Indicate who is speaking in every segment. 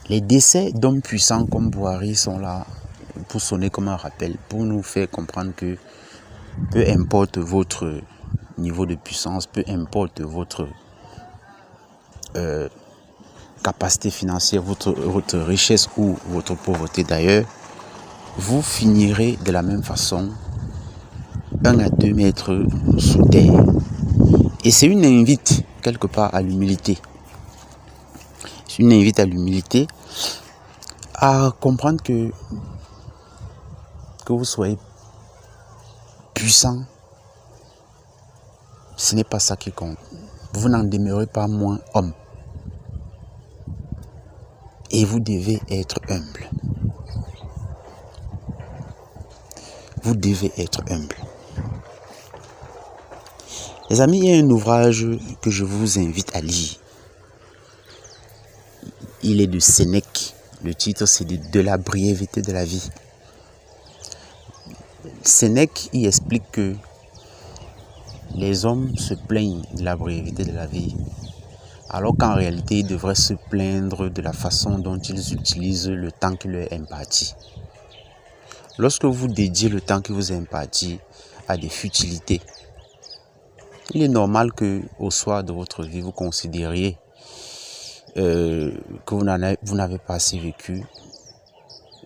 Speaker 1: Les décès d'hommes puissants comme Buhari sont là pour sonner comme un rappel, pour nous faire comprendre que peu importe votre niveau de puissance, peu importe votre capacité financière, votre richesse ou votre pauvreté d'ailleurs, vous finirez de la même façon, 1 à 2 mètres sous terre. Et c'est une invite quelque part à l'humilité. C'est une invite à l'humilité, à comprendre que vous soyez puissant, ce n'est pas ça qui compte. Vous n'en demeurez pas moins homme. Et vous devez être humble. Vous devez être humble. Les amis, il y a un ouvrage que je vous invite à lire. Il est de Sénèque. Le titre, c'est de la brièveté de la vie. Sénèque y explique que les hommes se plaignent de la brièveté de la vie, alors qu'en réalité, ils devraient se plaindre de la façon dont ils utilisent le temps qui leur est imparti. Lorsque vous dédiez le temps qui vous est imparti à des futilités, il est normal qu'au soir de votre vie, vous considériez que vous n'avez pas assez vécu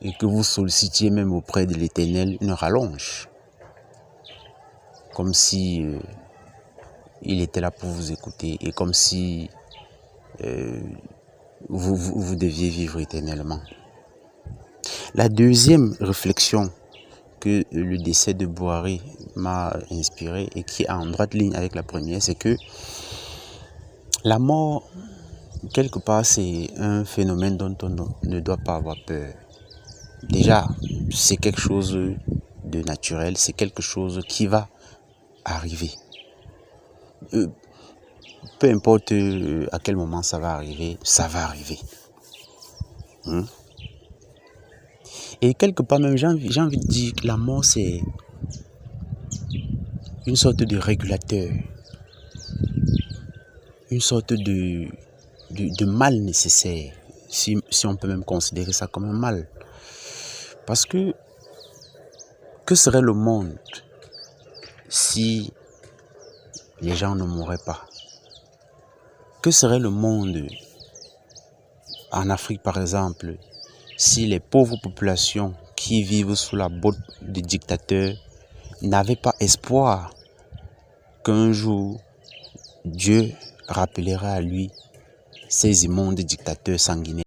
Speaker 1: et que vous sollicitiez même auprès de l'Éternel une rallonge. Comme si il était là pour vous écouter et comme si vous deviez vivre éternellement. La deuxième réflexion que le décès de Buhari m'a inspiré et qui est en droite ligne avec la première, c'est que la mort, quelque part, c'est un phénomène dont on ne doit pas avoir peur. Déjà, c'est quelque chose de naturel, c'est quelque chose qui va arriver. Peu importe à quel moment ça va arriver, ça va arriver. Et quelque part même, j'ai envie de dire que la mort, c'est une sorte de régulateur, une sorte de mal nécessaire, si on peut même considérer ça comme un mal. Parce que serait le monde si les gens ne mourraient pas? Que serait le monde en Afrique, par exemple, si les pauvres populations qui vivent sous la botte des dictateurs n'avaient pas espoir qu'un jour Dieu rappellera à lui ces immondes dictateurs sanguinaires?